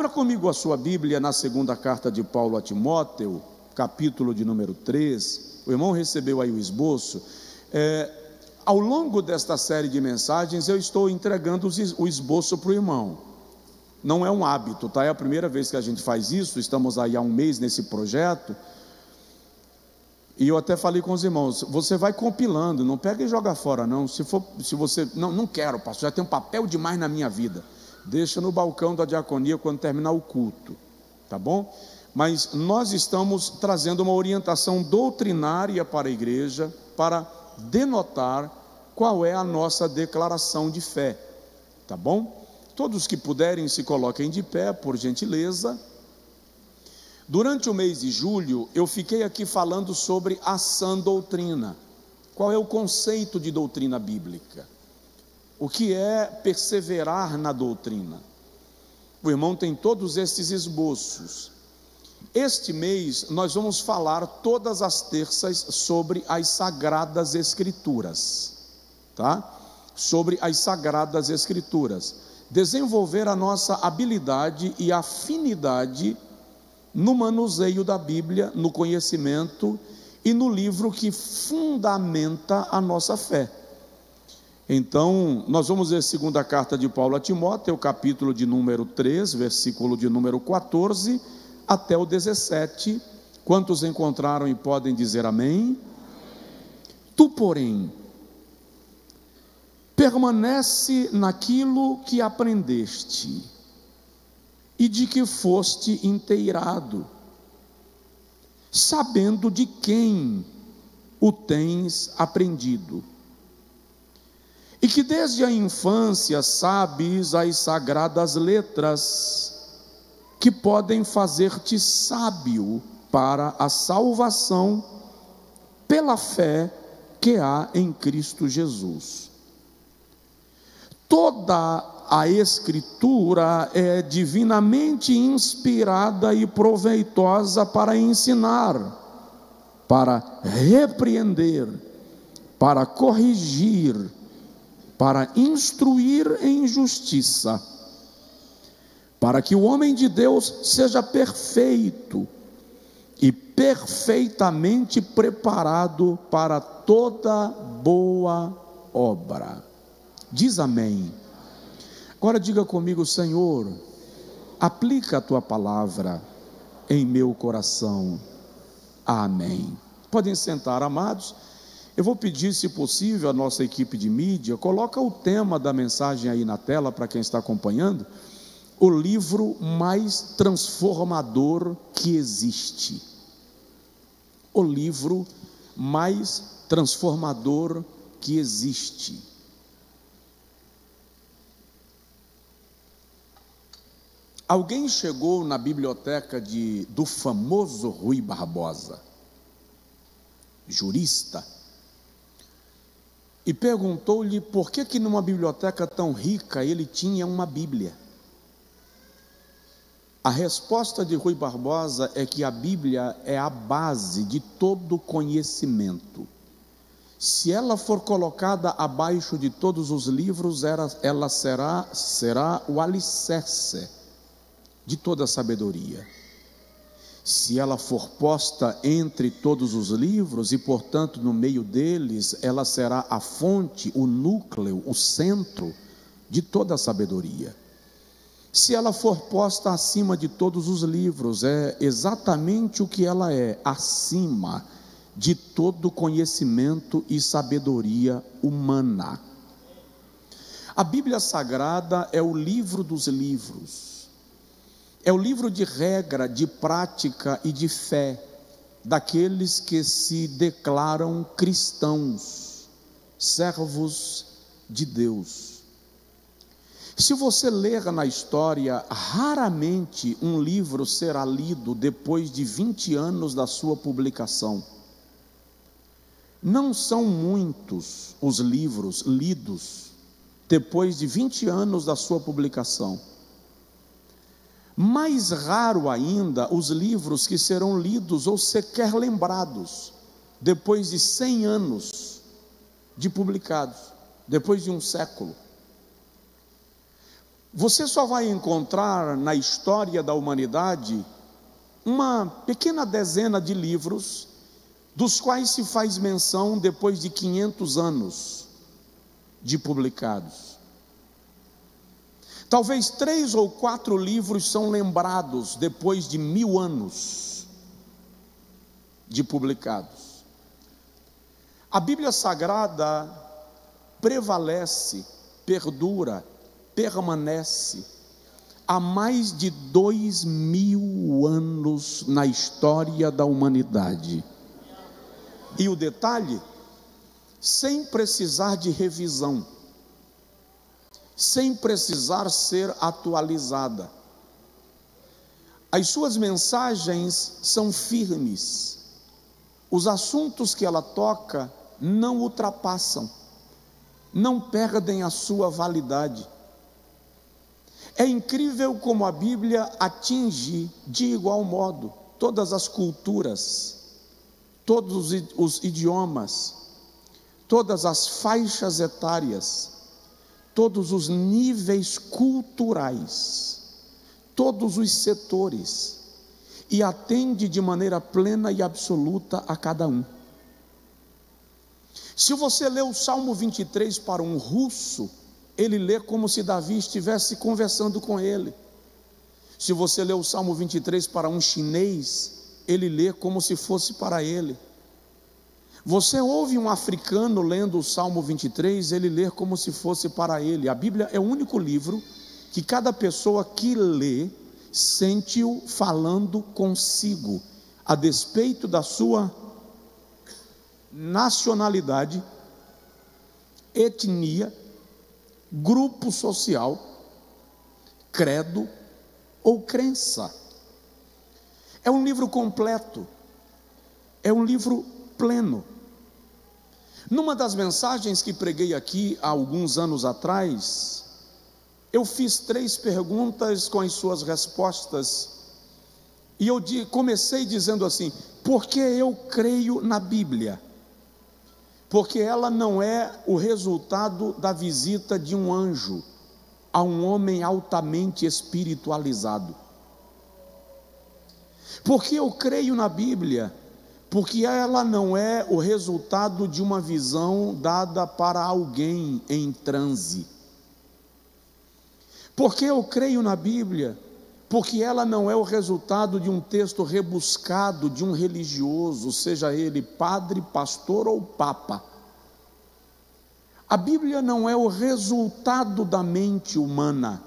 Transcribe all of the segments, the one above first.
Abra comigo a sua Bíblia na segunda carta de Paulo a Timóteo, capítulo de número 3. O irmão recebeu aí o esboço. Ao longo desta série de mensagens, eu estou entregando o esboço para o irmão. Não é um hábito, tá? É a primeira vez que a gente faz isso. Estamos aí há um mês nesse projeto. E eu até falei com os irmãos: você vai compilando, não pega e joga fora não. Se você não quero, pastor, já tem um papel demais na minha vida, deixa no balcão da diaconia quando terminar o culto, tá bom? Mas nós estamos trazendo uma orientação doutrinária para a igreja, para denotar qual é a nossa declaração de fé, tá bom? Todos que puderem, se coloquem de pé, por gentileza. Durante o mês de julho, eu fiquei aqui falando sobre a sã doutrina. Qual é o conceito de doutrina bíblica? O que é perseverar na doutrina? O irmão tem todos estes esboços. Este mês nós vamos falar todas as terças sobre as Sagradas Escrituras, tá? Sobre as Sagradas Escrituras. Desenvolver a nossa habilidade e afinidade no manuseio da Bíblia, no conhecimento e no livro que fundamenta a nossa fé. Então, nós vamos ver a segunda carta de Paulo a Timóteo, capítulo de número 3, versículo de número 14 até o 17. Quantos encontraram e podem dizer amém? Tu, porém, permanece naquilo que aprendeste e de que foste inteirado, sabendo de quem o tens aprendido, e que desde a infância sabes as sagradas letras, que podem fazer-te sábio para a salvação pela fé que há em Cristo Jesus. Toda a Escritura é divinamente inspirada e proveitosa para ensinar, para repreender, para corrigir, para instruir em justiça, para que o homem de Deus seja perfeito e perfeitamente preparado para toda boa obra. Diz amém. Agora diga comigo: Senhor, aplica a tua palavra em meu coração. Amém. Podem sentar, amados. Eu vou pedir, se possível, a nossa equipe de mídia, coloca o tema da mensagem aí na tela para quem está acompanhando. O livro mais transformador que existe. O livro mais transformador que existe. Alguém chegou na biblioteca do famoso Rui Barbosa, jurista, e perguntou-lhe por que numa biblioteca tão rica ele tinha uma Bíblia. A resposta de Rui Barbosa é que a Bíblia é a base de todo conhecimento. Se ela for colocada abaixo de todos os livros, ela será o alicerce de toda a sabedoria. Se ela for posta entre todos os livros e, portanto, no meio deles, ela será a fonte, o núcleo, o centro de toda a sabedoria. Se ela for posta acima de todos os livros, é exatamente o que ela é, acima de todo conhecimento e sabedoria humana. A Bíblia Sagrada é o livro dos livros. É o livro de regra, de prática e de fé daqueles que se declaram cristãos, servos de Deus. Se você ler na história, raramente um livro será lido depois de 20 anos da sua publicação. Não são muitos os livros lidos depois de 20 anos da sua publicação. Mais raro ainda os livros que serão lidos ou sequer lembrados depois de 100 anos de publicados, depois de um século. Você só vai encontrar na história da humanidade uma pequena dezena de livros, dos quais se faz menção depois de 500 anos de publicados. Talvez 3 ou 4 livros são lembrados depois de 1000 anos de publicados. A Bíblia Sagrada prevalece, perdura, permanece há mais de 2000 anos na história da humanidade. E o detalhe, sem precisar de revisão, sem precisar ser atualizada. As suas mensagens são firmes, os assuntos que ela toca não ultrapassam, não perdem a sua validade. É incrível como a Bíblia atinge de igual modo todas as culturas, todos os idiomas, todas as faixas etárias, todos os níveis culturais, todos os setores, e atende de maneira plena e absoluta a cada um. Se você lê o Salmo 23 para um russo, ele lê como se Davi estivesse conversando com ele. Se você lê o Salmo 23 para um chinês, ele lê como se fosse para ele. Você ouve um africano lendo o Salmo 23, ele lê como se fosse para ele. A Bíblia é o único livro que cada pessoa que lê sente-o falando consigo, a despeito da sua nacionalidade, etnia, grupo social, credo ou crença. É um livro completo, é um livro pleno. Numa das mensagens que preguei aqui há alguns anos atrás, eu fiz 3 perguntas com as suas respostas, e eu comecei dizendo assim: por que eu creio na Bíblia? Porque ela não é o resultado da visita de um anjo a um homem altamente espiritualizado. Porque eu creio na Bíblia? Porque ela não é o resultado de uma visão dada para alguém em transe. Porque eu creio na Bíblia? Porque ela não é o resultado de um texto rebuscado de um religioso, seja ele padre, pastor ou papa. A Bíblia não é o resultado da mente humana.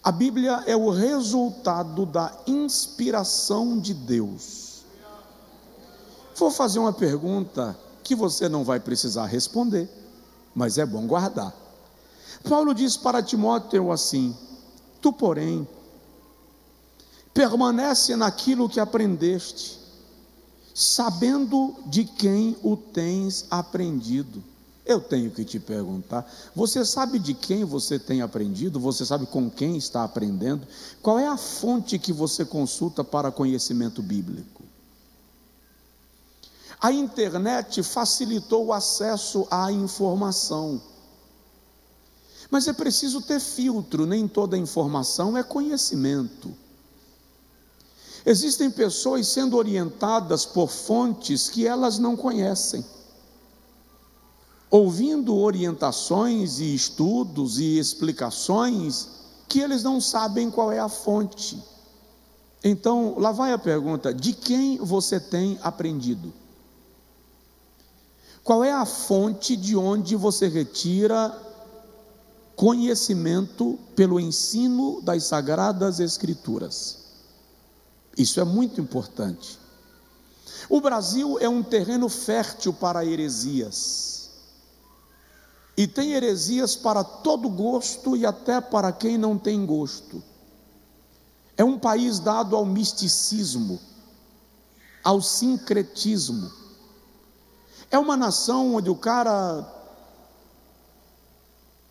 A Bíblia é o resultado da inspiração de Deus. Vou fazer uma pergunta que você não vai precisar responder, mas é bom guardar. Paulo diz para Timóteo assim: tu, porém, permanece naquilo que aprendeste, sabendo de quem o tens aprendido. Eu tenho que te perguntar, você sabe de quem você tem aprendido? Você sabe com quem está aprendendo? Qual é a fonte que você consulta para conhecimento bíblico? A internet facilitou o acesso à informação, mas é preciso ter filtro, nem toda informação é conhecimento. Existem pessoas sendo orientadas por fontes que elas não conhecem, ouvindo orientações e estudos e explicações que eles não sabem qual é a fonte. Então, lá vai a pergunta: de quem você tem aprendido? Qual é a fonte de onde você retira conhecimento pelo ensino das Sagradas Escrituras? Isso é muito importante. O Brasil é um terreno fértil para heresias, e tem heresias para todo gosto e até para quem não tem gosto. É um país dado ao misticismo, ao sincretismo. É uma nação onde o cara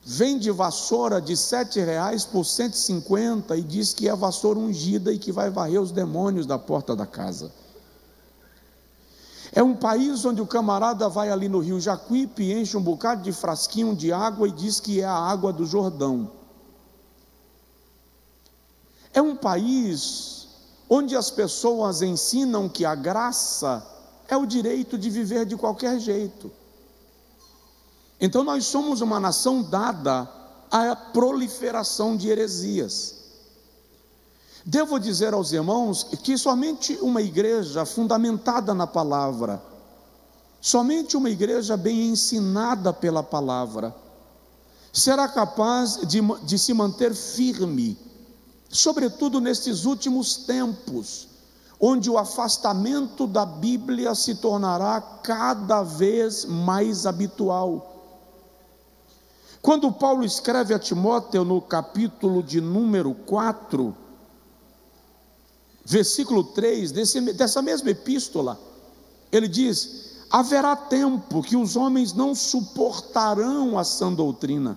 vende vassoura de R$7 por 150 e diz que é vassoura ungida e que vai varrer os demônios da porta da casa. É um país onde o camarada vai ali no rio Jacuípe, enche um bocado de frasquinho de água e diz que é a água do Jordão. é um país onde as pessoas ensinam que a graça é o direito de viver de qualquer jeito. Então nós somos uma nação dada à proliferação de heresias. Devo dizer aos irmãos que somente uma igreja fundamentada na palavra, somente uma igreja bem ensinada pela palavra, será capaz de se manter firme, sobretudo nestes últimos tempos, onde o afastamento da Bíblia se tornará cada vez mais habitual. Quando Paulo escreve a Timóteo no capítulo de número 4, versículo 3, dessa mesma epístola, ele diz: haverá tempo que os homens não suportarão a sã doutrina,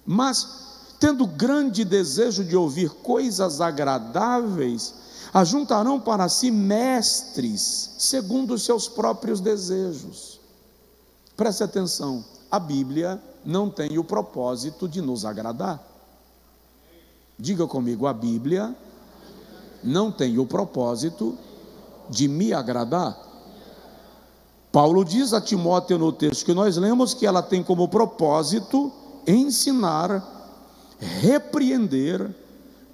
mas, tendo grande desejo de ouvir coisas agradáveis, ajuntarão para si mestres, segundo os seus próprios desejos. Preste atenção, a Bíblia não tem o propósito de nos agradar. Diga comigo, a Bíblia não tem o propósito de me agradar. Paulo diz a Timóteo no texto que nós lemos que ela tem como propósito ensinar, repreender,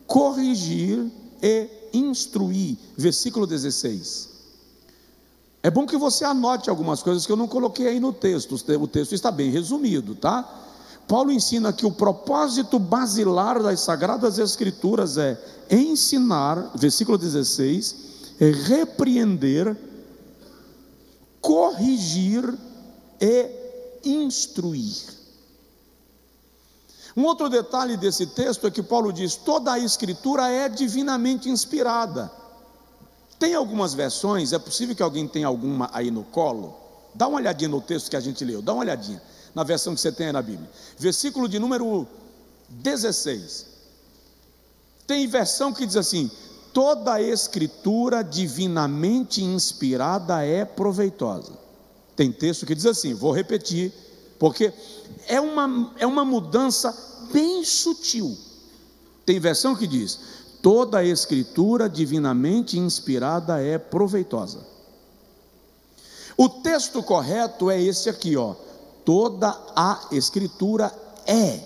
corrigir e instruir. Versículo 16. É bom que você anote algumas coisas que eu não coloquei aí no texto. O texto está bem resumido, tá? Paulo ensina que o propósito basilar das Sagradas Escrituras é ensinar, versículo 16, repreender, corrigir e instruir. Um outro detalhe desse texto é que Paulo diz: toda a Escritura é divinamente inspirada. Tem algumas versões, é possível que alguém tenha alguma aí no colo? Dá uma olhadinha no texto que a gente leu, dá uma olhadinha na versão que você tem aí na Bíblia. Versículo de número 16. Tem versão que diz assim: toda a Escritura divinamente inspirada é proveitosa. Tem texto que diz assim, vou repetir, porque é uma mudança bem sutil. Tem versão que diz: toda a Escritura divinamente inspirada é proveitosa. O texto correto é esse aqui, ó: toda a Escritura é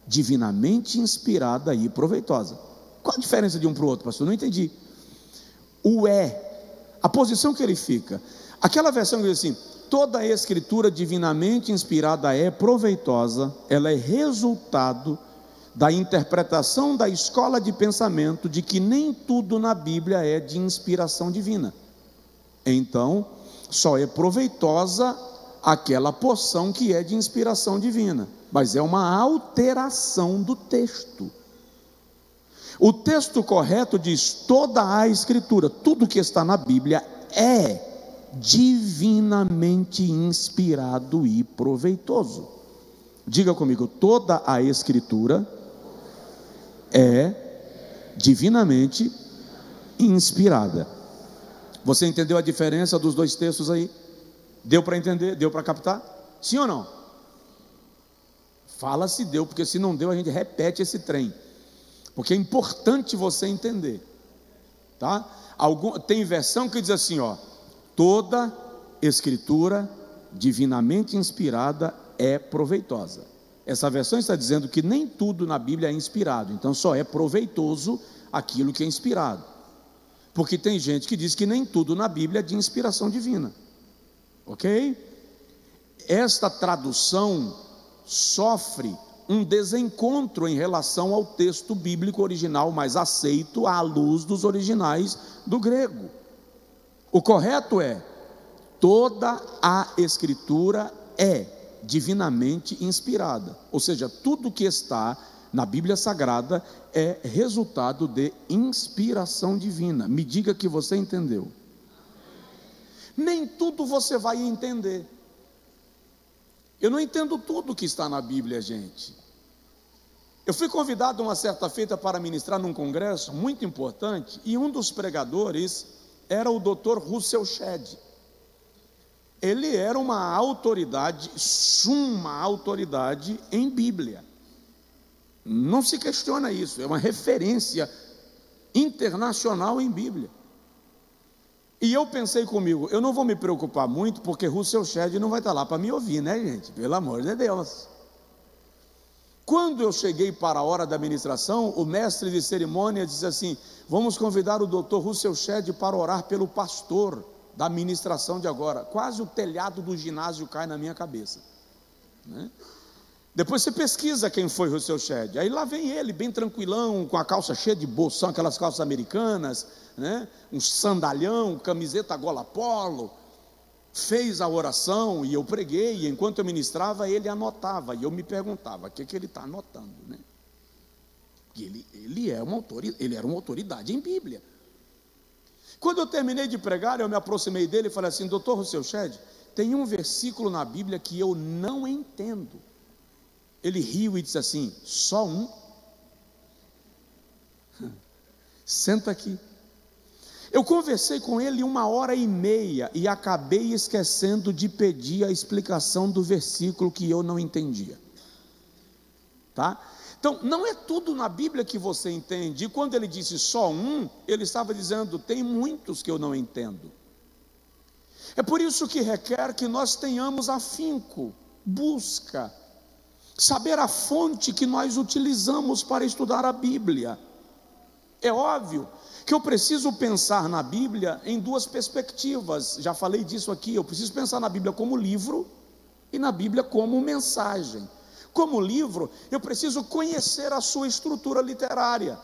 divinamente inspirada e proveitosa. Qual a diferença de um para o outro, pastor? Não entendi. O a posição que ele fica. Aquela versão que diz assim: toda a Escritura divinamente inspirada é proveitosa, ela é resultado da interpretação da escola de pensamento de que nem tudo na Bíblia é de inspiração divina. Então, só é proveitosa aquela porção que é de inspiração divina, mas é uma alteração do texto. O texto correto diz: toda a Escritura, tudo que está na Bíblia é divinamente inspirado e proveitoso. Diga comigo: toda a Escritura é divinamente inspirada. Você entendeu a diferença dos dois textos aí? Deu para entender? Deu para captar? Sim ou não? Fala se deu, porque se não deu a gente repete esse trem, porque é importante você entender, tá? Tem versão que diz assim, ó: toda Escritura divinamente inspirada é proveitosa. Essa versão está dizendo que nem tudo na Bíblia é inspirado, então só é proveitoso aquilo que é inspirado, porque tem gente que diz que nem tudo na Bíblia é de inspiração divina, ok? Esta tradução sofre um desencontro em relação ao texto bíblico original, mais aceito à luz dos originais do grego. O correto é: toda a Escritura é divinamente inspirada, ou seja, tudo que está na Bíblia Sagrada é resultado de inspiração divina. Me diga que você entendeu. Nem tudo você vai entender. Eu não entendo tudo que está na Bíblia, gente. Eu fui convidado uma certa feita para ministrar num congresso muito importante, e um dos pregadores era o Dr. Russell Shedd. Ele era uma autoridade, suma autoridade em Bíblia. Não se questiona isso, é uma referência internacional em Bíblia. E eu pensei comigo, eu não vou me preocupar muito, porque Russell Shedd não vai estar lá para me ouvir, né, gente? Pelo amor de Deus. Quando eu cheguei para a hora da ministração, o mestre de cerimônia disse assim: vamos convidar o Dr. Russell Shedd para orar pelo pastor da ministração de agora. Quase o telhado do ginásio cai na minha cabeça, né? Depois você pesquisa quem foi Russell Shedd. Aí lá vem ele, bem tranquilão, com a calça cheia de bolsão, aquelas calças americanas, né? Um sandalhão, camiseta gola polo. Fez a oração e eu preguei, e enquanto eu ministrava, ele anotava. E eu me perguntava, o que ele está anotando, né? E ele era uma autoridade em Bíblia. Quando eu terminei de pregar, eu me aproximei dele e falei assim: Dr. Russell Shedd, tem um versículo na Bíblia que eu não entendo. Ele riu e disse assim: só um? Senta aqui. Eu conversei com ele 1h30 e acabei esquecendo de pedir a explicação do versículo que eu não entendia, tá? Então, não é tudo na Bíblia que você entende. E quando ele disse só um, ele estava dizendo: tem muitos que eu não entendo. É por isso que requer que nós tenhamos afinco, busca, saber a fonte que nós utilizamos para estudar a Bíblia. É óbvio que eu preciso pensar na Bíblia em duas perspectivas. Já falei disso aqui. Eu preciso pensar na Bíblia como livro e na Bíblia como mensagem. Como livro, eu preciso conhecer a sua estrutura literária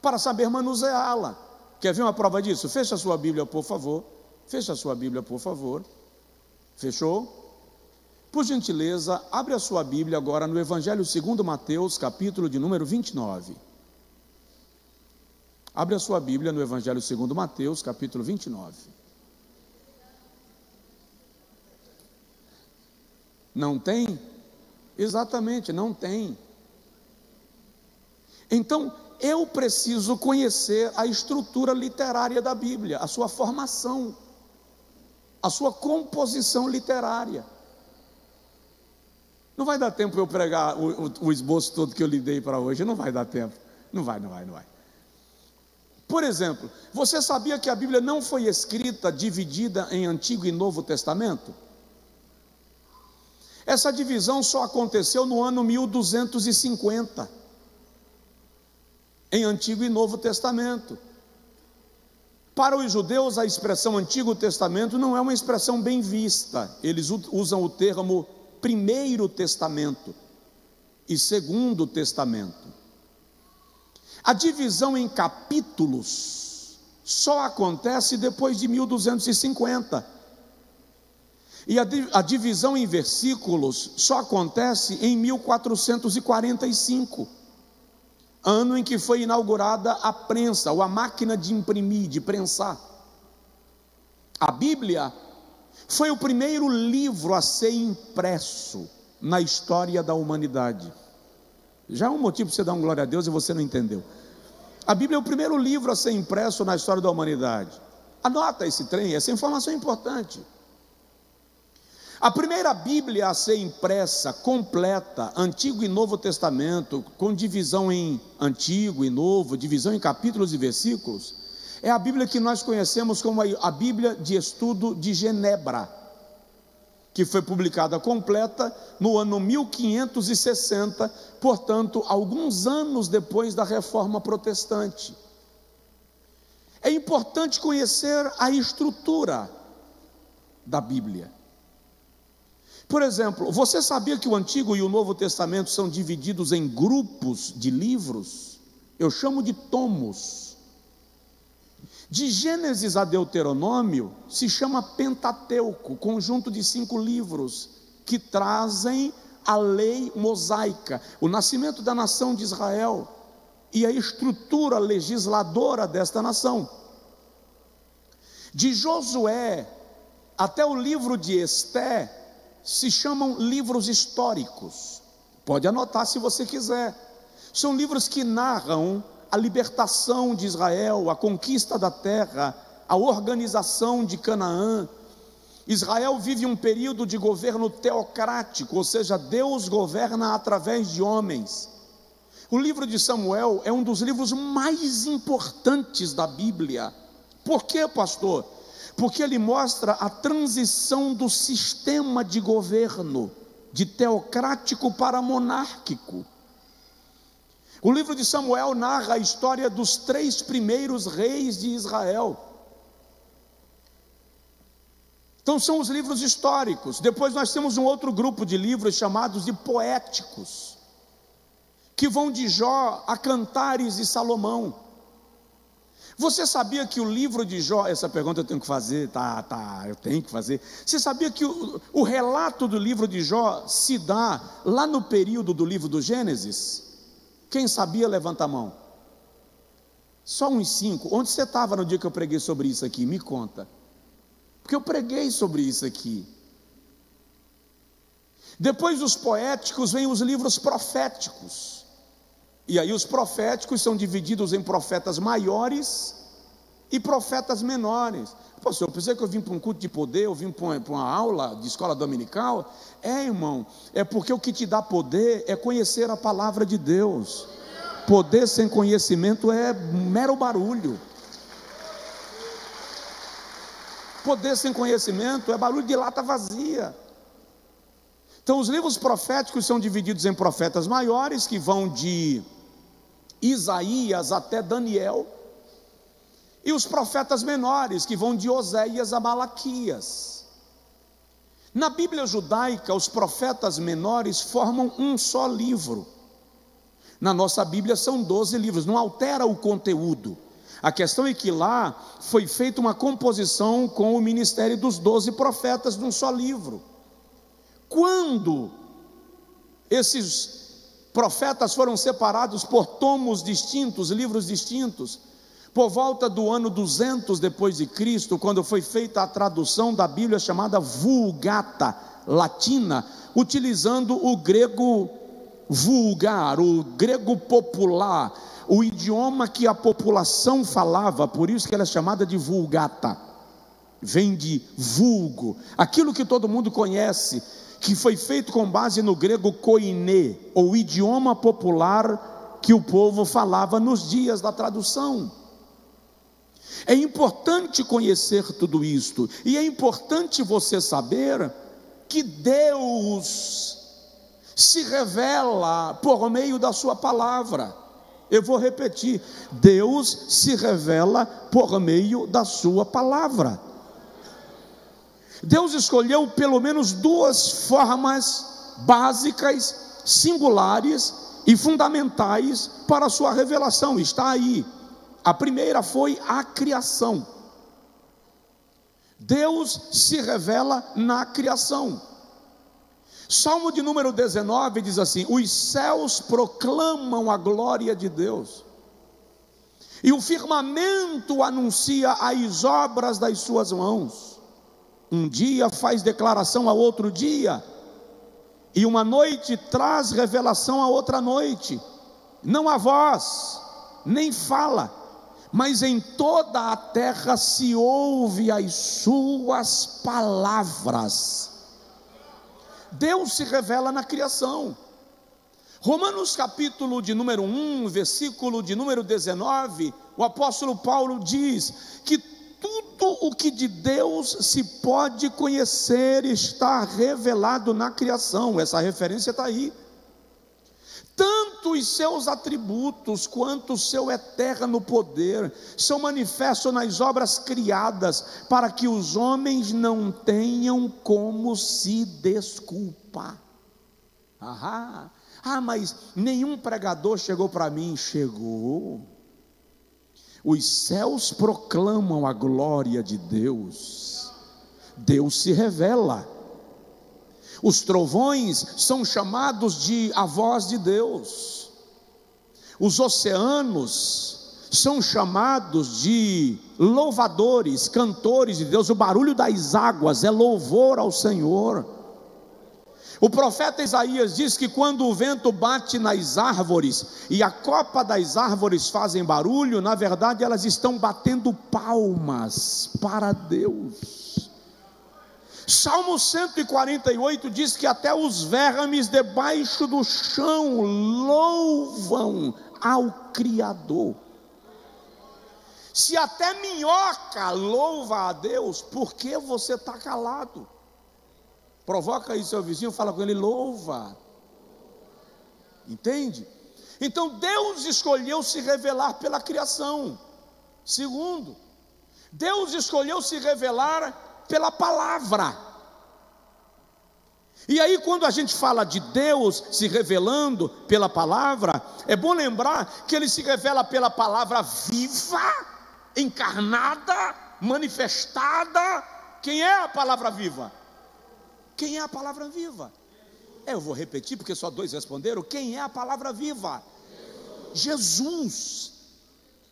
para saber manuseá-la. Quer ver uma prova disso? Fecha a sua Bíblia, por favor. Fecha a sua Bíblia, por favor. Fechou? Por gentileza, abre a sua Bíblia agora no Evangelho segundo Mateus, capítulo de número 29. Abre a sua Bíblia no Evangelho segundo Mateus, capítulo 29. Não tem? Exatamente, não tem. Então, eu preciso conhecer a estrutura literária da Bíblia, a sua formação, a sua composição literária. Não vai dar tempo eu pregar o esboço todo que eu lhe dei para hoje, não vai dar tempo. Não vai. Por exemplo, você sabia que a Bíblia não foi escrita dividida em Antigo e Novo Testamento? Essa divisão só aconteceu no ano 1250, em Antigo e Novo Testamento. Para os judeus, a expressão Antigo Testamento não é uma expressão bem vista. Eles usam o termo Primeiro Testamento e Segundo Testamento. A divisão em capítulos só acontece depois de 1250. E a divisão em versículos só acontece em 1445, ano em que foi inaugurada a prensa, ou a máquina de imprimir, de prensar. A Bíblia foi o primeiro livro a ser impresso na história da humanidade. Já é um motivo para você dar um glória a Deus e você não entendeu. A Bíblia é o primeiro livro a ser impresso na história da humanidade. Anota esse trem, essa informação é importante. A primeira Bíblia a ser impressa, completa, Antigo e Novo Testamento, com divisão em Antigo e Novo, divisão em capítulos e versículos, é a Bíblia que nós conhecemos como a Bíblia de Estudo de Genebra, que foi publicada completa no ano 1560, portanto, alguns anos depois da Reforma Protestante. É importante conhecer a estrutura da Bíblia. Por exemplo, você sabia que o Antigo e o Novo Testamento são divididos em grupos de livros? Eu chamo de tomos. De Gênesis a Deuteronômio se chama Pentateuco, conjunto de 5 livros que trazem a lei mosaica, o nascimento da nação de Israel e a estrutura legisladora desta nação. De Josué até o livro de Esté se chamam livros históricos. Pode anotar se você quiser. São livros que narram a libertação de Israel, a conquista da terra, a organização de Canaã. Israel vive um período de governo teocrático, ou seja, Deus governa através de homens. O livro de Samuel é um dos livros mais importantes da Bíblia. Por quê, pastor? Porque ele mostra a transição do sistema de governo, de teocrático para monárquico. O livro de Samuel narra a história dos 3 primeiros reis de Israel. Então são os livros históricos. Depois nós temos um outro grupo de livros chamados de poéticos, que vão de Jó a Cantares de Salomão. Você sabia que o livro de Jó, essa pergunta eu tenho que fazer, eu tenho que fazer. Você sabia que o relato do livro de Jó se dá lá no período do livro do Gênesis? Quem sabia, levanta a mão. Só uns 5. Onde você estava no dia que eu preguei sobre isso aqui? Me conta. Porque eu preguei sobre isso aqui. Depois dos poéticos vêm os livros proféticos. E aí os proféticos são divididos em profetas maiores e profetas menores. Pastor, eu pensei que eu vim para um culto de poder, eu vim para uma aula de escola dominical. Irmão, é porque o que te dá poder é conhecer a palavra de Deus. Poder sem conhecimento é mero barulho. Poder sem conhecimento é barulho de lata vazia. Então os livros proféticos são divididos em profetas maiores, que vão de Isaías até Daniel, e os profetas menores, que vão de Oséias a Malaquias. Na Bíblia judaica, os profetas menores formam um só livro. Na nossa Bíblia são 12 livros, não altera o conteúdo. A questão é que lá foi feita uma composição com o ministério dos 12 profetas num só livro. Quando esses profetas foram separados por tomos distintos, livros distintos, por volta do ano 200 depois de Cristo, quando foi feita a tradução da Bíblia chamada Vulgata Latina, utilizando o grego vulgar, o grego popular, o idioma que a população falava, por isso que ela é chamada de Vulgata, vem de vulgo, aquilo que todo mundo conhece, que foi feito com base no grego koiné, ou idioma popular que o povo falava nos dias da tradução. É importante conhecer tudo isto, e é importante você saber que Deus se revela por meio da sua palavra. Eu vou repetir: Deus se revela por meio da sua palavra. Deus escolheu pelo menos 2 formas básicas, singulares e fundamentais para a sua revelação. Está aí. A primeira foi a criação. Deus se revela na criação. Salmo de número 19 diz assim: os céus proclamam a glória de Deus, e o firmamento anuncia as obras das suas mãos. Um dia faz declaração a outro dia, e uma noite traz revelação a outra noite. Não há voz, nem fala, mas em toda a terra se ouve as suas palavras. Deus se revela na criação. Romanos capítulo de número 1, versículo de número 19, o apóstolo Paulo diz que tudo o que de Deus se pode conhecer está revelado na criação. Essa referência está aí. Tanto os seus atributos quanto o seu eterno poder são manifestos nas obras criadas, para que os homens não tenham como se desculpar. Mas nenhum pregador chegou para mim. Chegou. Os céus proclamam a glória de Deus. Deus se revela. Os trovões são chamados de a voz de Deus. Os oceanos são chamados de louvadores, cantores de Deus. O barulho das águas é louvor ao Senhor. O profeta Isaías diz que quando o vento bate nas árvores e a copa das árvores fazem barulho, na verdade elas estão batendo palmas para Deus. Salmo 148 diz que até os vermes debaixo do chão louvam ao Criador. Se até minhoca louva a Deus, por que você está calado? Provoca aí seu vizinho, fala com ele, louva. Entende? Então Deus escolheu se revelar pela criação. Segundo, Deus escolheu se revelar pela palavra. E aí, quando a gente fala de Deus se revelando pela palavra, é bom lembrar que ele se revela pela palavra viva, encarnada, manifestada. Quem é a palavra viva? Quem é a palavra viva? Eu vou repetir porque só 2 responderam. Quem é a palavra viva? Jesus.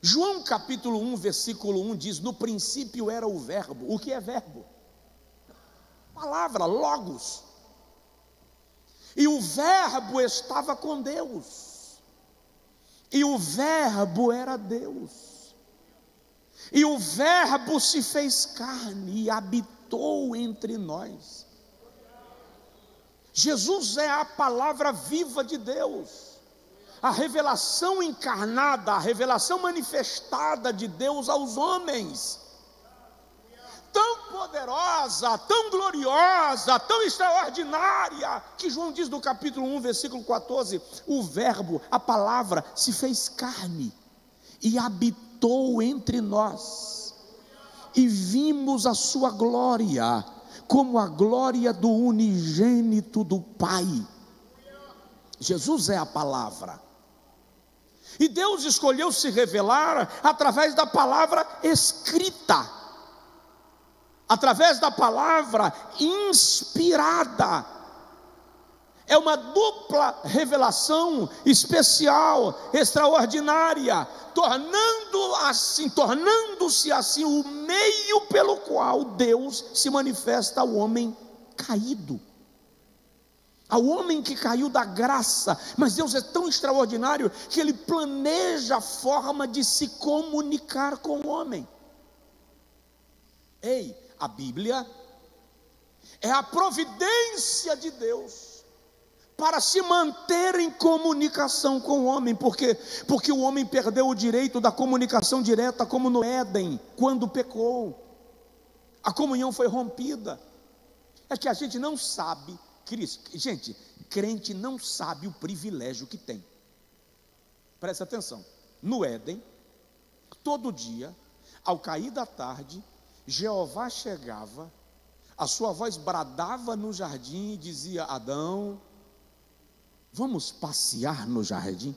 João capítulo 1, versículo 1 diz: no princípio era o verbo. O que é verbo? Palavra, logos. E o verbo estava com Deus. E o verbo era Deus. E o verbo se fez carne e habitou entre nós. Jesus é a palavra viva de Deus. A revelação encarnada, a revelação manifestada de Deus aos homens, tão poderosa, tão gloriosa, tão extraordinária, que João diz no capítulo 1, versículo 14, o verbo, a palavra, se fez carne, e habitou entre nós, e vimos a sua glória, como a glória do unigênito do Pai. Jesus é a palavra. E Deus escolheu se revelar através da palavra escrita, através da palavra inspirada. É uma dupla revelação especial, extraordinária, tornando-se assim o meio pelo qual Deus se manifesta ao homem caído, ao homem que caiu da graça. Mas Deus é tão extraordinário que Ele planeja a forma de se comunicar com o homem. Ei, a Bíblia é a providência de Deus para se manter em comunicação com o homem. Por quê? Porque o homem perdeu o direito da comunicação direta, como no Éden, quando pecou. A comunhão foi rompida. É que a gente não sabe, gente, crente não sabe o privilégio que tem. Presta atenção. No Éden, todo dia, ao cair da tarde, Jeová chegava, a sua voz bradava no jardim e dizia: Adão, vamos passear no jardim?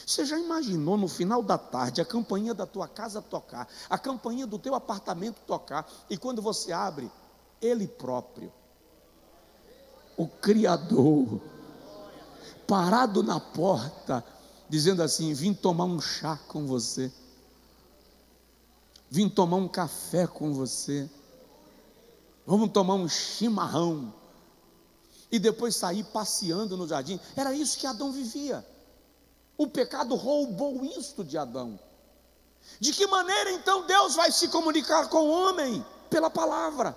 Você já imaginou no final da tarde a campainha da tua casa tocar, a campainha do teu apartamento tocar, e quando você abre, Ele próprio, o Criador, parado na porta, dizendo assim: vim tomar um chá com você, vim tomar um café com você, vamos tomar um chimarrão, e depois sair passeando no jardim. Era isso que Adão vivia. O pecado roubou isto de Adão. De que maneira então Deus vai se comunicar com o homem? Pela palavra.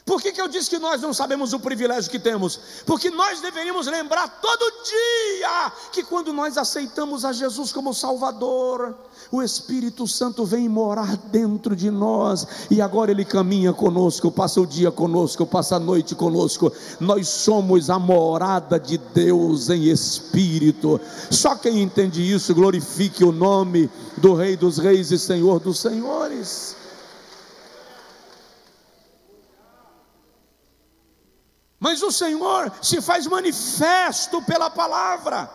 Por que eu disse que nós não sabemos o privilégio que temos? Porque nós deveríamos lembrar todo dia que quando nós aceitamos a Jesus como Salvador, o Espírito Santo vem morar dentro de nós, e agora Ele caminha conosco, passa o dia conosco, passa a noite conosco. Nós somos a morada de Deus em Espírito. Só quem entende isso, glorifique o nome do Rei dos Reis e Senhor dos Senhores. Mas o Senhor se faz manifesto pela palavra,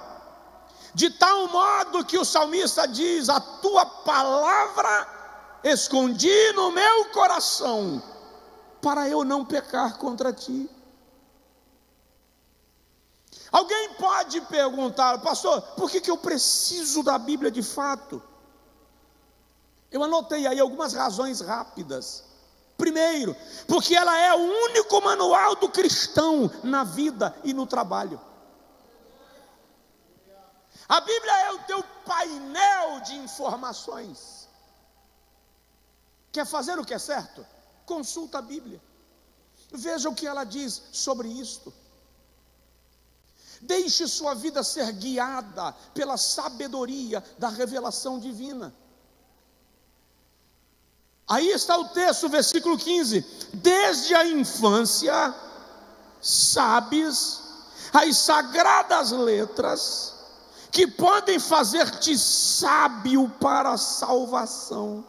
de tal modo que o salmista diz: a tua palavra escondi no meu coração, para eu não pecar contra ti. Alguém pode perguntar: pastor, por que eu preciso da Bíblia de fato? Eu anotei aí algumas razões rápidas. Primeiro, porque ela é o único manual do cristão na vida e no trabalho. A Bíblia é o teu painel de informações. Quer fazer o que é certo? Consulta a Bíblia. Veja o que ela diz sobre isto. Deixe sua vida ser guiada pela sabedoria da revelação divina. Aí está o texto, versículo 15: desde a infância sabes as sagradas letras que podem fazer-te sábio para a salvação.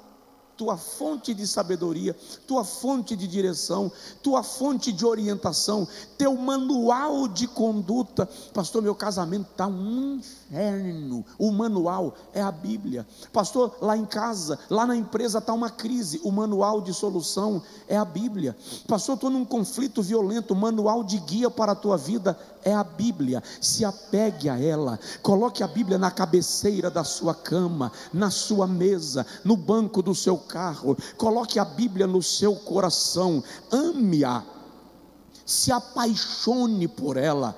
Tua fonte de sabedoria, tua fonte de direção, tua fonte de orientação, teu manual de conduta. Pastor, meu casamento está um inferno. O manual é a Bíblia. Pastor, lá em casa, lá na empresa está uma crise. O manual de solução é a Bíblia. Pastor, estou num conflito violento. O manual de guia para a tua vida é a Bíblia. Se apegue a ela. Coloque a Bíblia na cabeceira da sua cama, na sua mesa, no banco do seu carro. Coloque a Bíblia no seu coração. Ame-a. Se apaixone por ela.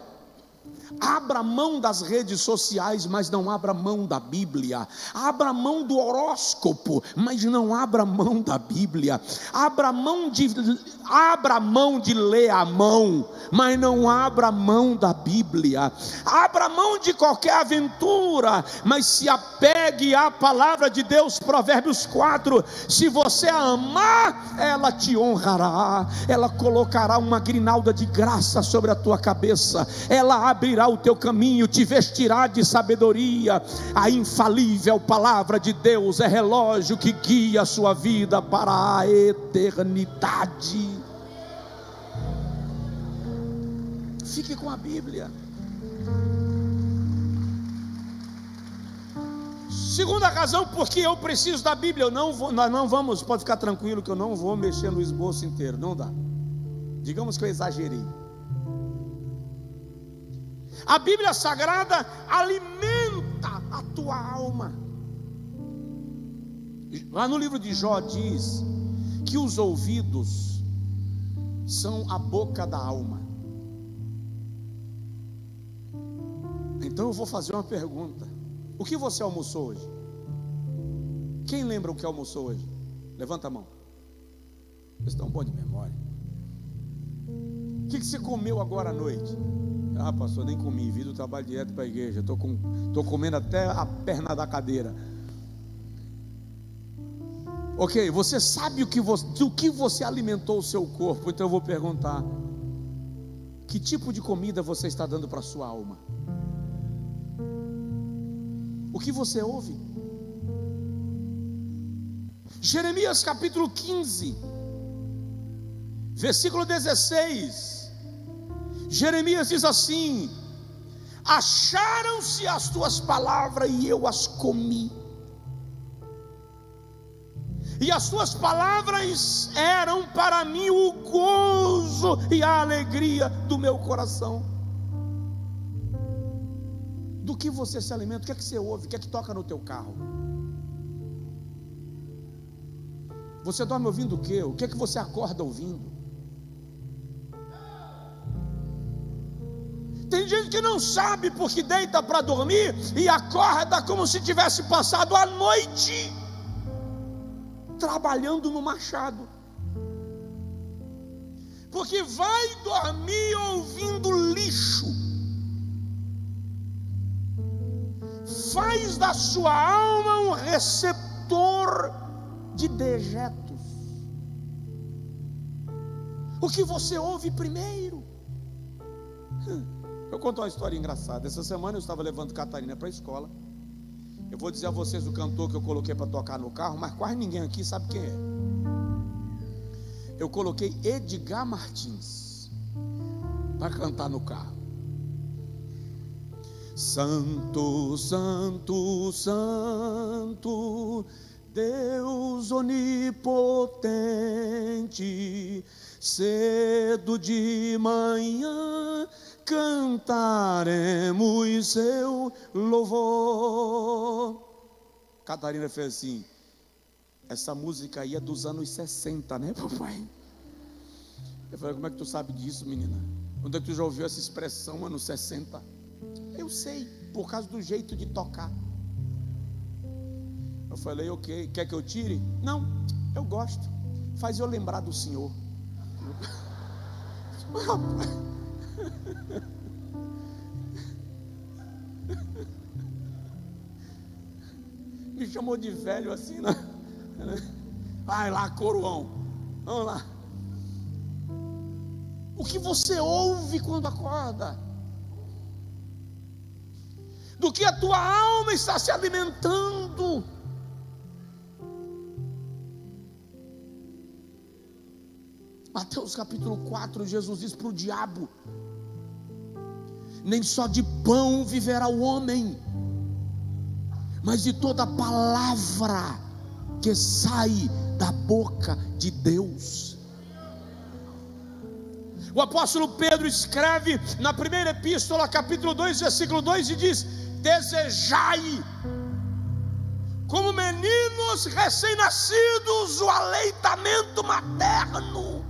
Abra mão das redes sociais, mas não abra mão da Bíblia. Abra mão do horóscopo, mas não abra mão da Bíblia. Abra mão de ler a mão, mas não abra mão da Bíblia. Abra mão de qualquer aventura, mas se apegue à palavra de Deus. Provérbios 4: se você a amar, ela te honrará, ela colocará uma grinalda de graça sobre a tua cabeça, ela abrirá o teu caminho, te vestirá de sabedoria. A infalível palavra de Deus é relógio que guia a sua vida para a eternidade. Fique com a Bíblia. Segunda razão porque eu preciso da Bíblia. Nós não vamos, pode ficar tranquilo que eu não vou mexer no esboço inteiro, não dá. Digamos que eu exagerei. A Bíblia Sagrada alimenta a tua alma. Lá no livro de Jó diz que os ouvidos são a boca da alma. Então eu vou fazer uma pergunta: o que você almoçou hoje? Quem lembra o que almoçou hoje? Levanta a mão. Vocês estão bons de memória. O que você comeu agora à noite? Ah, pastor, nem comi, vi do trabalho direto para a igreja. Estou comendo até a perna da cadeira. Ok, você sabe do que você alimentou o seu corpo. Então eu vou perguntar: que tipo de comida você está dando para a sua alma? O que você ouve? Jeremias capítulo 15, versículo 16. Jeremias diz assim: acharam-se as tuas palavras e eu as comi, e as tuas palavras eram para mim o gozo e a alegria do meu coração. Do que você se alimenta? O que é que você ouve? O que é que toca no teu carro? Você dorme ouvindo o quê? O que é que você acorda ouvindo? Tem gente que não sabe porque deita para dormir e acorda como se tivesse passado a noite trabalhando no machado. Porque vai dormir ouvindo lixo. Faz da sua alma um receptor de dejetos. O que você ouve primeiro? Eu conto uma história engraçada. Essa semana eu estava levando Catarina para a escola. Eu vou dizer a vocês o cantor que eu coloquei para tocar no carro, mas quase ninguém aqui sabe quem é. Eu coloquei Edgar Martins para cantar no carro. Santo, santo, santo, Deus onipotente, cedo de manhã cantaremos seu louvor. Catarina fez assim: essa música aí é dos anos 60, né, papai? Eu falei: como é que tu sabe disso, menina? Onde é que tu já ouviu essa expressão, anos 60? Eu sei, por causa do jeito de tocar. Eu falei: ok, quer que eu tire? Não, eu gosto, faz eu lembrar do Senhor. Me chamou de velho assim, né? Vai lá, coroão, vamos lá. O que você ouve quando acorda? Do que a tua alma está se alimentando? Mateus capítulo 4, Jesus diz para o diabo: nem só de pão viverá o homem, mas de toda palavra que sai da boca de Deus. O apóstolo Pedro escreve na primeira epístola, capítulo 2, versículo 2, e diz: desejai, como meninos recém-nascidos, o aleitamento materno.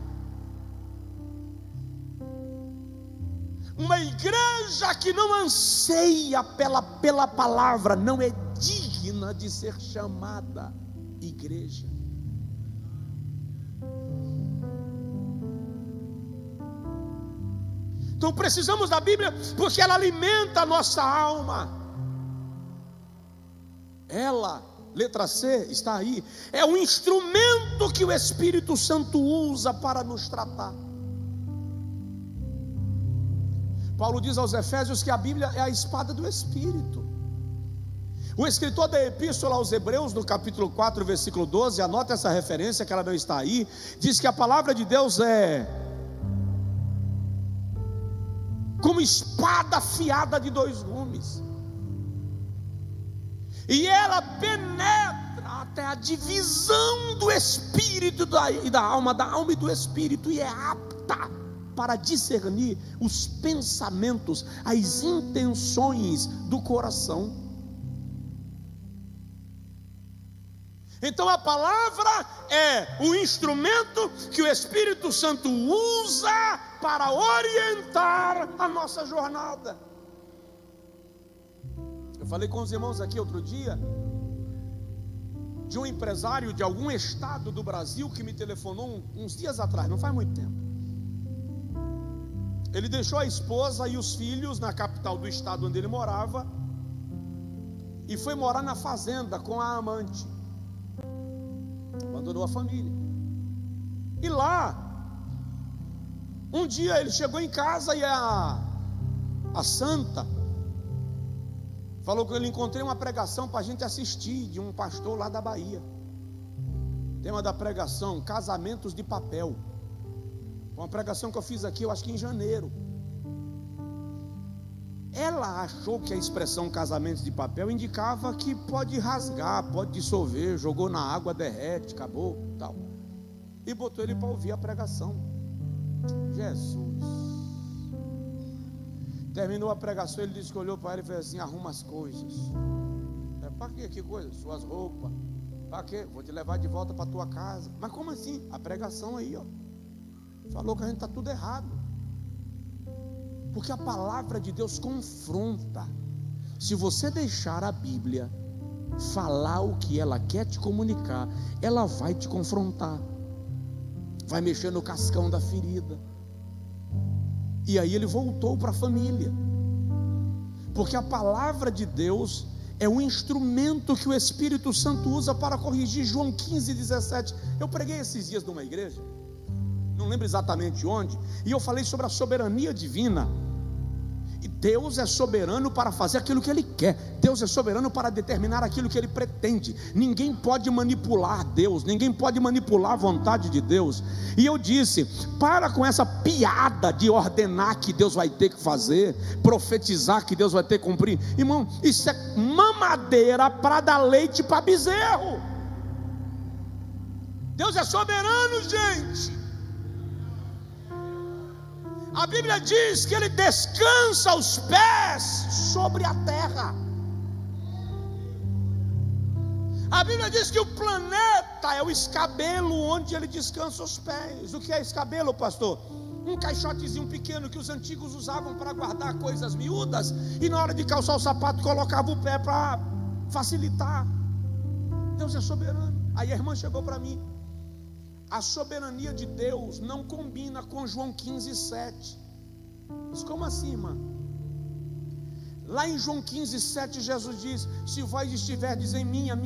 Uma igreja que não anseia pela palavra não é digna de ser chamada igreja. Então precisamos da Bíblia, porque ela alimenta a nossa alma. Ela, letra C, está aí, é um instrumento que o Espírito Santo usa para nos tratar. Paulo diz aos Efésios que a Bíblia é a espada do Espírito. O escritor da epístola aos Hebreus, no capítulo 4, versículo 12, anota essa referência que ela não está aí, diz que a palavra de Deus é como espada afiada de dois gumes, e ela penetra até a divisão do espírito e da alma e do espírito, e é apta para discernir os pensamentos, as intenções do coração. Então a palavra é o instrumento que o Espírito Santo usa para orientar a nossa jornada. Eu falei com os irmãos aqui outro dia de um empresário de algum estado do Brasil que me telefonou uns dias atrás, não faz muito tempo. Ele deixou a esposa e os filhos na capital do estado onde ele morava e foi morar na fazenda com a amante. Abandonou a família. E lá, um dia ele chegou em casa e a santa falou que ele encontrei uma pregação para a gente assistir de um pastor lá da Bahia. Tema da pregação: casamentos de papel. Uma pregação que eu fiz aqui, eu acho que em janeiro. Ela achou que a expressão casamentos de papel indicava que pode rasgar, pode dissolver, jogou na água, derrete, acabou, tal. E botou ele para ouvir a pregação. Jesus. Terminou a pregação, ele disse que olhou para ela e fez assim: arruma as coisas. Para quê? Que coisa? Suas roupas. Para quê? Vou te levar de volta para tua casa. Mas como assim? A pregação aí, ó, falou que a gente está tudo errado. Porque a palavra de Deus confronta. Se você deixar a Bíblia falar o que ela quer te comunicar, ela vai te confrontar, vai mexer no cascão da ferida. E aí ele voltou para a família, porque a palavra de Deus é um instrumento que o Espírito Santo usa para corrigir. João 15, 17. Eu preguei esses dias numa igreja, não lembro exatamente onde, e eu falei sobre a soberania divina. E Deus é soberano para fazer aquilo que Ele quer. Deus é soberano para determinar aquilo que Ele pretende. Ninguém pode manipular Deus, ninguém pode manipular a vontade de Deus. E eu disse: para com essa piada de ordenar que Deus vai ter que fazer, profetizar que Deus vai ter que cumprir. Irmão, isso é mamadeira para dar leite para bezerro. Deus é soberano, gente. A Bíblia diz que Ele descansa os pés sobre a terra. A Bíblia diz que o planeta é o escabelo onde Ele descansa os pés. O que é escabelo, pastor? Um caixotezinho pequeno que os antigos usavam para guardar coisas miúdas, e na hora de calçar o sapato colocava o pé para facilitar. Deus é soberano. Aí a irmã chegou para mim: a soberania de Deus não combina com João 15:7. Mas como assim, irmã? Lá em João 15:7, Jesus diz: se vós estiverdes em mim, as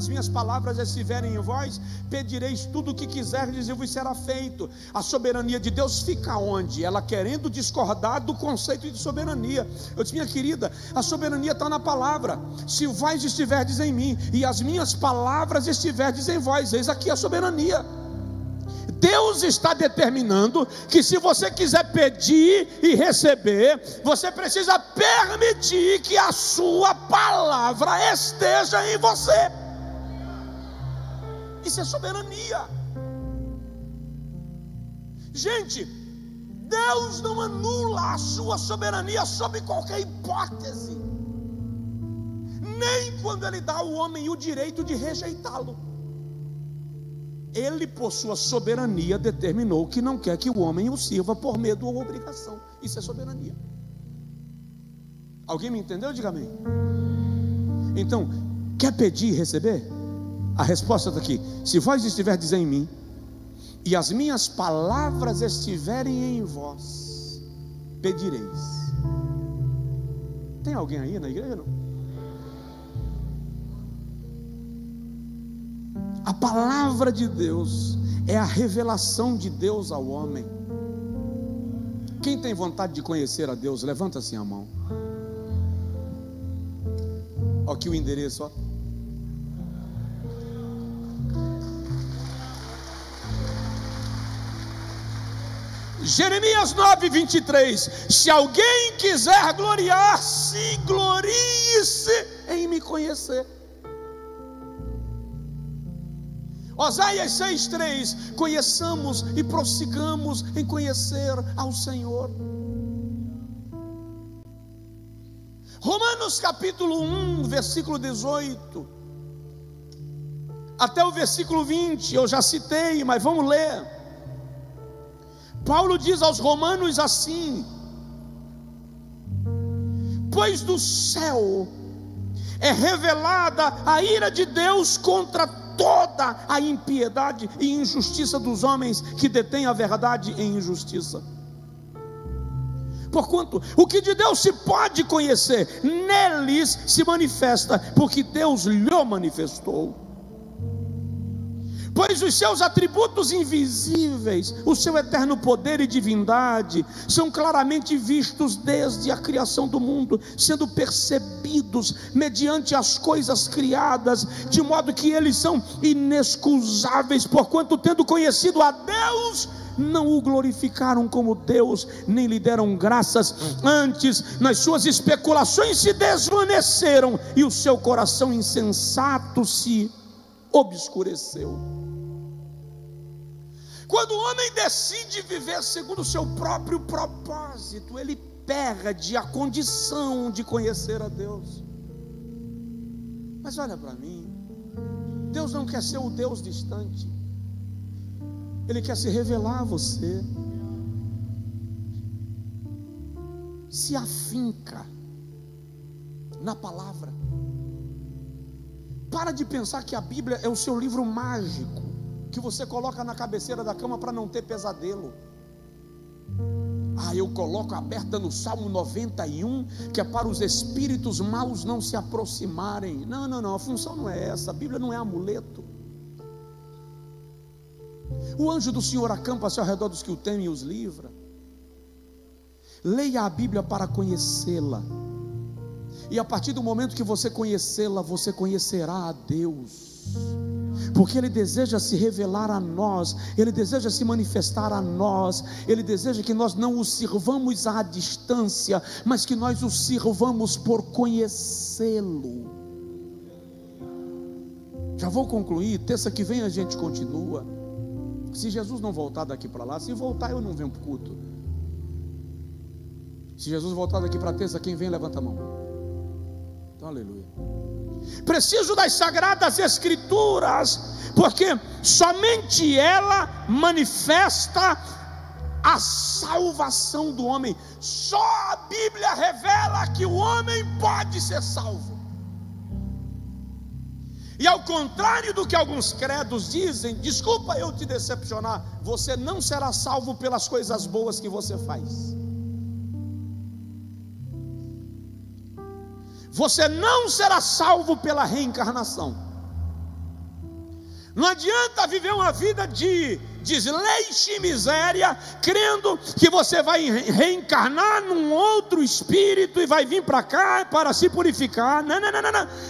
minhas palavras estiverem em vós, pedireis tudo o que quiserdes e vos será feito. A soberania de Deus fica onde? Ela querendo discordar do conceito de soberania. Eu disse: minha querida, a soberania está na palavra. Se vós estiverdes em mim e as minhas palavras estiverdes em vós, eis aqui a soberania. Deus está determinando que se você quiser pedir e receber, você precisa permitir que a sua palavra esteja em você. Isso é soberania. Gente, Deus não anula a sua soberania sob qualquer hipótese, nem quando Ele dá ao homem o direito de rejeitá-lo. Ele, por sua soberania, determinou que não quer que o homem o sirva por medo ou obrigação. Isso é soberania. Alguém me entendeu? Diga amém. Então, quer pedir e receber? A resposta está aqui: se vós estiverdes em mim e as minhas palavras estiverem em vós, pedireis. Tem alguém aí na igreja? Não? A palavra de Deus é a revelação de Deus ao homem. Quem tem vontade de conhecer a Deus, levanta assim a mão. Ó, aqui o endereço, ó. Jeremias 9:23. Se alguém quiser gloriar-se, glorie-se em me conhecer. Oséias 6:3. Conheçamos e prossigamos em conhecer ao Senhor. Romanos capítulo 1, versículo 18 até o versículo 20, eu já citei, mas vamos ler. Paulo diz aos romanos assim: pois do céu é revelada a ira de Deus contra toda a impiedade e injustiça dos homens que detêm a verdade em injustiça. Porquanto o que de Deus se pode conhecer, neles se manifesta, porque Deus lhe manifestou. Pois os seus atributos invisíveis, o seu eterno poder e divindade, são claramente vistos desde a criação do mundo, sendo percebidos mediante as coisas criadas, de modo que eles são inexcusáveis, porquanto tendo conhecido a Deus, não o glorificaram como Deus, nem lhe deram graças, antes nas suas especulações se desvaneceram, e o seu coração insensato se obscureceu. Quando o homem decide viver segundo o seu próprio propósito, ele perde a condição de conhecer a Deus. Mas olha para mim, Deus não quer ser o Deus distante, Ele quer se revelar a você. Se afinca na palavra. Para de pensar que a Bíblia é o seu livro mágico, que você coloca na cabeceira da cama para não ter pesadelo. Eu coloco aberta no Salmo 91, que é para os espíritos maus não se aproximarem. Não, a função não é essa. A Bíblia não é amuleto. O anjo do Senhor acampa-se ao redor dos que o temem e os livra. Leia a Bíblia para conhecê-la, e a partir do momento que você conhecê-la, você conhecerá a Deus, porque Ele deseja se revelar a nós, Ele deseja se manifestar a nós, Ele deseja que nós não o sirvamos à distância, mas que nós o sirvamos por conhecê-lo. Já vou concluir, terça que vem a gente continua. Se Jesus não voltar daqui para lá, se voltar eu não venho para o culto. Se Jesus voltar daqui para terça, quem vem levanta a mão. Então, aleluia. Preciso das sagradas escrituras, porque somente ela manifesta a salvação do homem. Só a Bíblia revela que o homem pode ser salvo. E ao contrário do que alguns credos dizem, desculpa eu te decepcionar, você não será salvo pelas coisas boas que você faz. Você não será salvo pela reencarnação. Não adianta viver uma vida de desleixo e miséria, crendo que você vai reencarnar num outro espírito e vai vir para cá para se purificar. Não.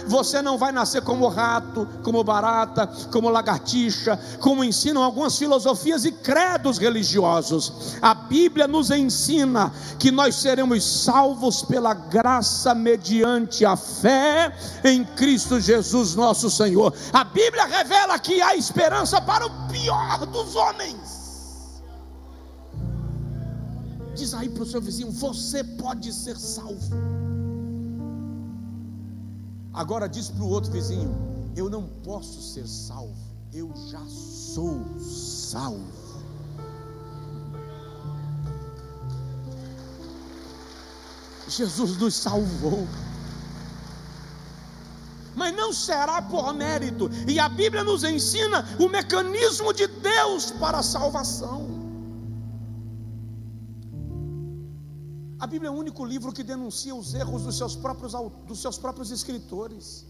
Você não vai nascer como rato, como barata, como lagartixa, como ensinam algumas filosofias e credos religiosos. A Bíblia nos ensina que nós seremos salvos pela graça mediante a fé em Cristo Jesus nosso Senhor. A Bíblia revela que há esperança para o pior dos homens. Diz aí para o seu vizinho: você pode ser salvo. Agora diz para o outro vizinho: eu não posso ser salvo, eu já sou salvo. Jesus nos salvou, mas não será por mérito. E a Bíblia nos ensina o mecanismo de Deus para a salvação. A Bíblia é o único livro que denuncia os erros dos seus próprios escritores,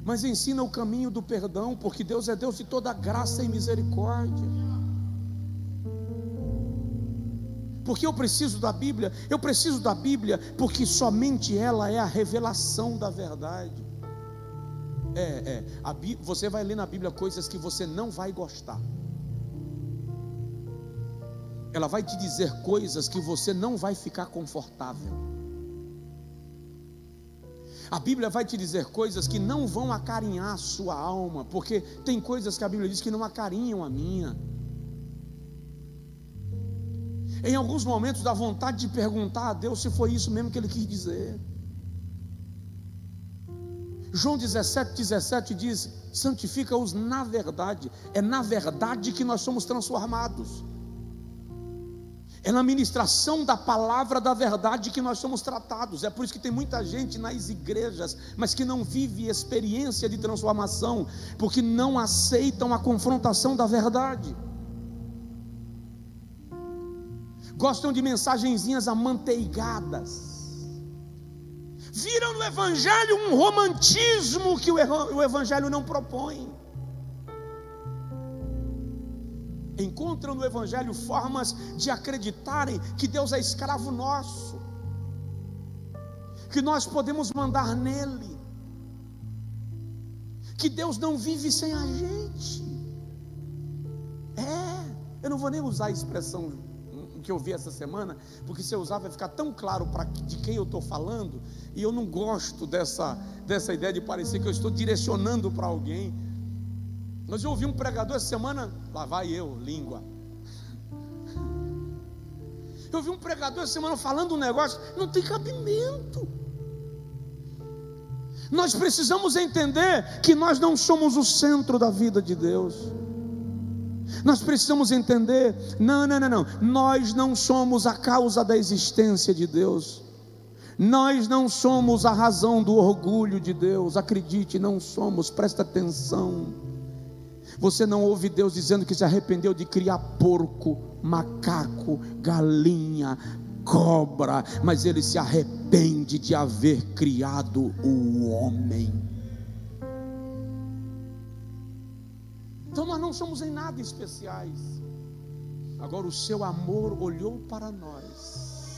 mas ensina o caminho do perdão, porque Deus é Deus de toda graça e misericórdia. Porque eu preciso da Bíblia? Eu preciso da Bíblia porque somente ela é a revelação da verdade. Você vai ler na Bíblia coisas que você não vai gostar. Ela vai te dizer coisas que você não vai ficar confortável. A Bíblia vai te dizer coisas que não vão acarinhar a sua alma, porque tem coisas que a Bíblia diz que não acarinham a minha. Em alguns momentos dá vontade de perguntar a Deus se foi isso mesmo que Ele quis dizer. João 17:17 diz: santifica-os na verdade. É na verdade que nós somos transformados. É na ministração da palavra da verdade que nós somos tratados. É por isso que tem muita gente nas igrejas, mas que não vive experiência de transformação, porque não aceitam a confrontação da verdade. Gostam de mensagenzinhas amanteigadas. Viram no Evangelho um romantismo que o Evangelho não propõe. Encontram no Evangelho formas de acreditarem que Deus é escravo nosso, que nós podemos mandar nele, que Deus não vive sem a gente. Eu não vou nem usar a expressão que eu vi essa semana, porque se eu usar vai ficar tão claro de quem eu estou falando, e eu não gosto dessa ideia de parecer que eu estou direcionando para alguém. Mas eu ouvi um pregador essa semana, lá vai eu, língua. Eu ouvi um pregador essa semana falando um negócio, não tem cabimento. Nós precisamos entender que nós não somos o centro da vida de Deus. Nós precisamos entender, não, nós não somos a causa da existência de Deus. Nós não somos a razão do orgulho de Deus. Acredite, não somos, presta atenção. Você não ouve Deus dizendo que se arrependeu de criar porco, macaco, galinha, cobra, mas Ele se arrepende de haver criado o homem. Então nós não somos em nada especiais. Agora o seu amor olhou para nós,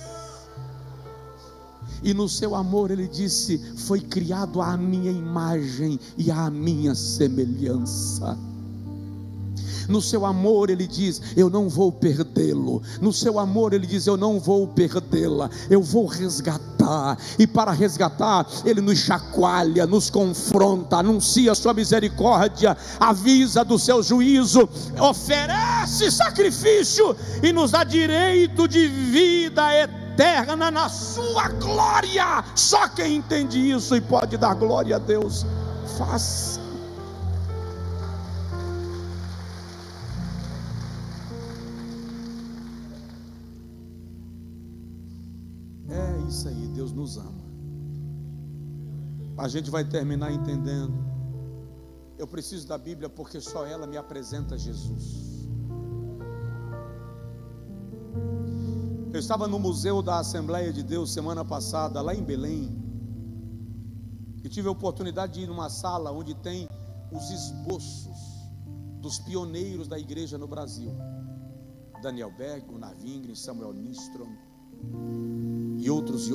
e no seu amor Ele disse: foi criado à minha imagem e à minha semelhança. No seu amor Ele diz: eu não vou perdê-lo. No seu amor Ele diz: eu não vou perdê-la, eu vou resgatar. E para resgatar Ele nos chacoalha, nos confronta, anuncia sua misericórdia, avisa do seu juízo, oferece sacrifício e nos dá direito de vida eterna na sua glória. Só quem entende isso e pode dar glória a Deus, faça. É isso aí, Deus nos ama. A gente vai terminar entendendo Eu preciso da Bíblia porque só ela me apresenta Jesus. Eu estava no Museu da Assembleia de Deus semana passada, lá em Belém, e tive a oportunidade de ir numa sala onde tem os esboços dos pioneiros da igreja no Brasil. Daniel Berg, Gunnar Wingren, Samuel Nistrom e outros.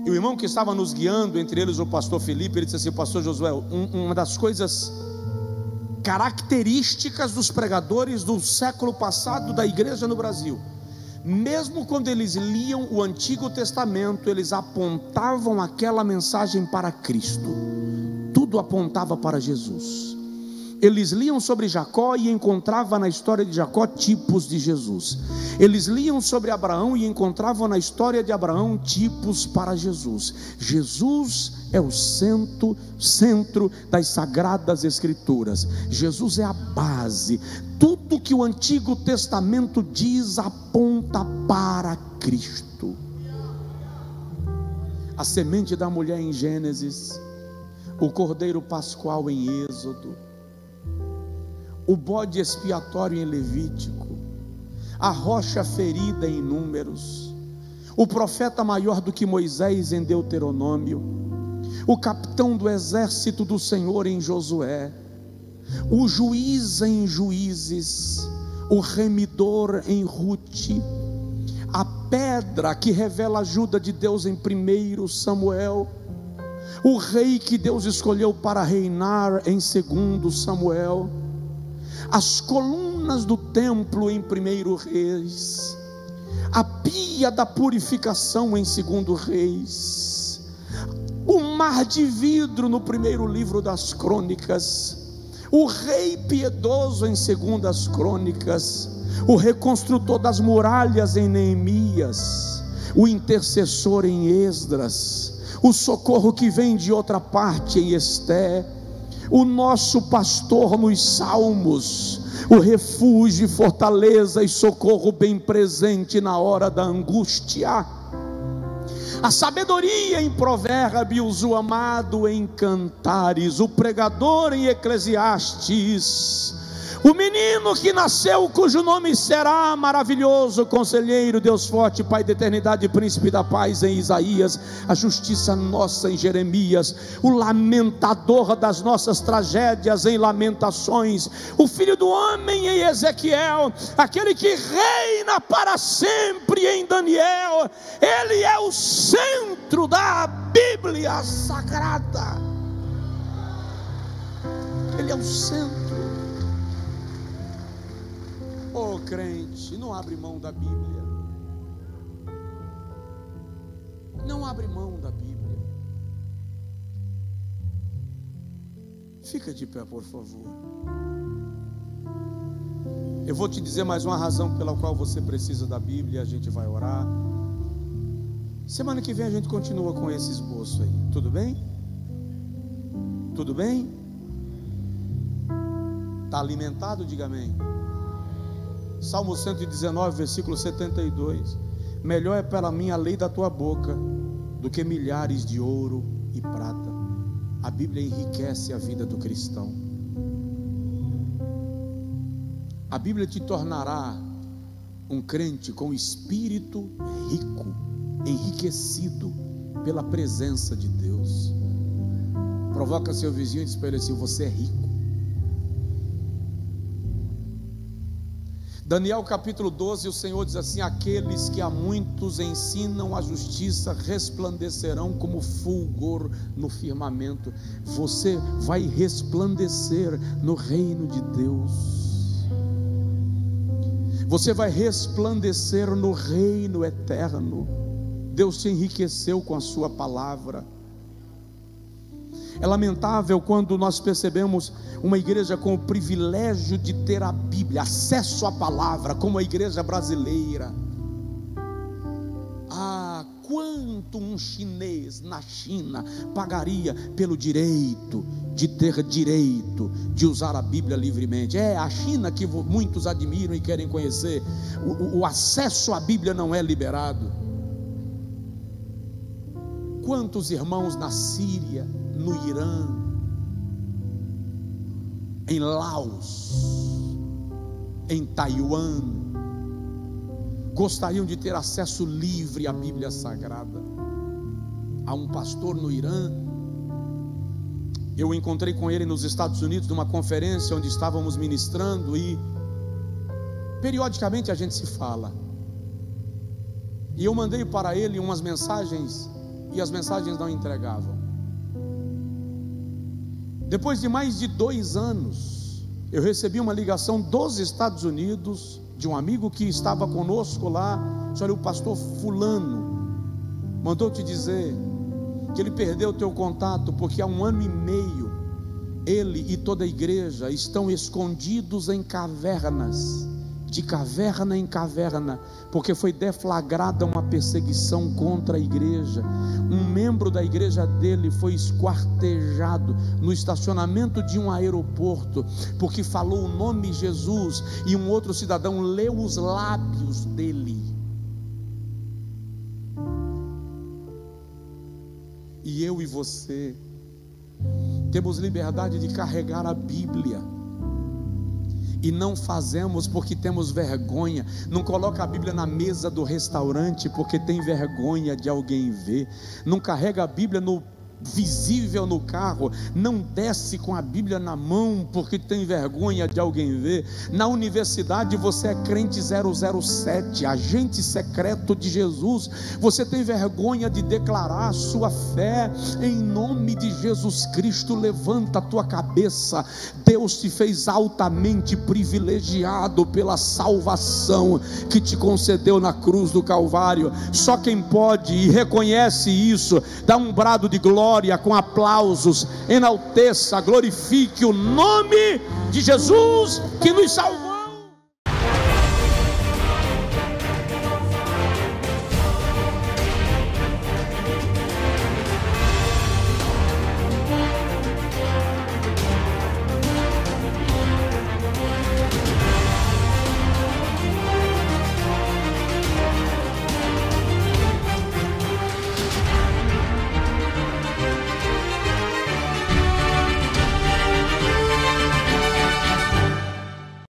E o irmão que estava nos guiando, entre eles o pastor Felipe, ele disse assim: pastor Josué, uma das coisas características dos pregadores do século passado da igreja no Brasil, mesmo quando eles liam o Antigo Testamento, eles apontavam aquela mensagem para Cristo, tudo apontava para Jesus. Eles liam sobre Jacó e encontravam na história de Jacó tipos de Jesus. Eles liam sobre Abraão e encontravam na história de Abraão tipos para Jesus. Jesus é o centro das Sagradas Escrituras. Jesus é a base. Tudo que o Antigo Testamento diz aponta para Cristo. A semente da mulher em Gênesis, o cordeiro pascual em Êxodo, o bode expiatório em Levítico, a rocha ferida em Números, o profeta maior do que Moisés em Deuteronômio, o capitão do exército do Senhor em Josué, o juiz em Juízes, o remidor em Rute, a pedra que revela a ajuda de Deus em 1 Samuel, o rei que Deus escolheu para reinar em 2 Samuel, as colunas do templo em 1 Reis, a pia da purificação em 2 Reis, o mar de vidro no 1º livro das Crônicas, o rei piedoso em 2 Crônicas, o reconstrutor das muralhas em Neemias, o intercessor em Esdras, o socorro que vem de outra parte em Esté, o nosso pastor nos Salmos, o refúgio, fortaleza e socorro bem presente na hora da angústia, a sabedoria em Provérbios, o amado em Cantares, o pregador em Eclesiastes, o menino que nasceu, cujo nome será maravilhoso, conselheiro, Deus forte, Pai da eternidade, príncipe da paz em Isaías, a justiça nossa em Jeremias, o lamentador das nossas tragédias em Lamentações, o filho do homem em Ezequiel, aquele que reina para sempre em Daniel. Ele é o centro da Bíblia Sagrada, ele é o centro. Oh crente, não abre mão da Bíblia, não abre mão da Bíblia. Fica de pé, por favor. Eu vou te dizer mais uma razão pela qual você precisa da Bíblia. A gente vai orar. Semana que vem a gente continua com esse esboço aí, tudo bem? Tudo bem? Está alimentado? Diga amém. Salmo 119, versículo 72. Melhor é para mim a lei da tua boca do que milhares de ouro e prata. A Bíblia enriquece a vida do cristão. A Bíblia te tornará um crente com espírito rico, enriquecido pela presença de Deus. Provoca seu vizinho e diz para ele assim: você é rico. Daniel capítulo 12, o Senhor diz assim: aqueles que a muitos ensinam a justiça resplandecerão como fulgor no firmamento. Você vai resplandecer no reino de Deus, você vai resplandecer no reino eterno. Deus te enriqueceu com a sua palavra. É lamentável quando nós percebemos uma igreja com o privilégio de ter a Bíblia, acesso à palavra, como a igreja brasileira. Ah, quanto um chinês na China pagaria pelo direito de ter direito de usar a Bíblia livremente. É a China que muitos admiram e querem conhecer. O acesso à Bíblia não é liberado. Quantos irmãos na Síria, no Irã, em Laos, em Taiwan, gostariam de ter acesso livre à Bíblia Sagrada. Há um pastor no Irã, eu encontrei com ele nos Estados Unidos, numa conferência onde estávamos ministrando, e periodicamente a gente se fala, e eu mandei para ele umas mensagens, e as mensagens não entregavam. Depois de mais de 2 anos, eu recebi uma ligação dos Estados Unidos, de um amigo que estava conosco lá. Olha, o pastor fulano mandou te dizer que ele perdeu o teu contato, porque há 1 ano e meio ele e toda a igreja estão escondidos em cavernas, de caverna em caverna, porque foi deflagrada uma perseguição contra a igreja. Um membro da igreja dele foi esquartejado no estacionamento de um aeroporto, porque falou o nome Jesus, e um outro cidadão leu os lábios dele. E eu e você temos liberdade de carregar a Bíblia, e não fazemos porque temos vergonha. Não coloca a Bíblia na mesa do restaurante porque tem vergonha de alguém ver. Não carrega a Bíblia no visível no carro. Não desce com a Bíblia na mão porque tem vergonha de alguém ver. Na universidade você é crente 007, agente secreto de Jesus. Você tem vergonha de declarar a sua fé em nome de Jesus Cristo. Levanta a tua cabeça. Deus te fez altamente privilegiado pela salvação que te concedeu na cruz do Calvário. Só quem pode e reconhece isso, dá um brado de glória com aplausos, enalteça, glorifique o nome de Jesus que nos salvou.